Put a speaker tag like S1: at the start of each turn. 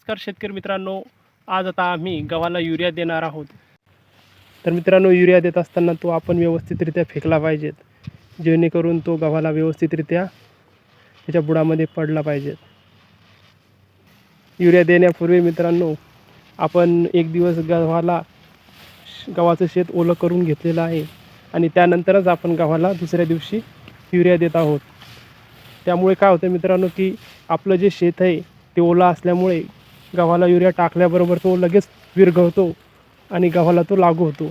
S1: नमस्कार शेतकरी मित्रांनो, आज आता आम्ही गव्हाला युरिया देणार आहोत. तर मित्रांनो, युरिया देत असताना तो आपण व्यवस्थितरित्या फेकला पाहिजेत, जेणेकरून तो गव्हाला व्यवस्थितरित्या त्याच्या बुडामध्ये पडला पाहिजे. युरिया देण्यापूर्वी मित्रांनो, आपण एक दिवस गव्हाचं शेत ओलं करून घेतलेलं आहे आणि त्यानंतरच आपण गव्हाला दुसऱ्या दिवशी युरिया देत आहोत. त्यामुळे काय होतं मित्रांनो, की आपलं जे शेत आहे ते ओलं असल्यामुळे गव्हाला युरिया टाकल्याबरोबर तो लगेच विरघळतो आणि गव्हाला तो लागू होतो.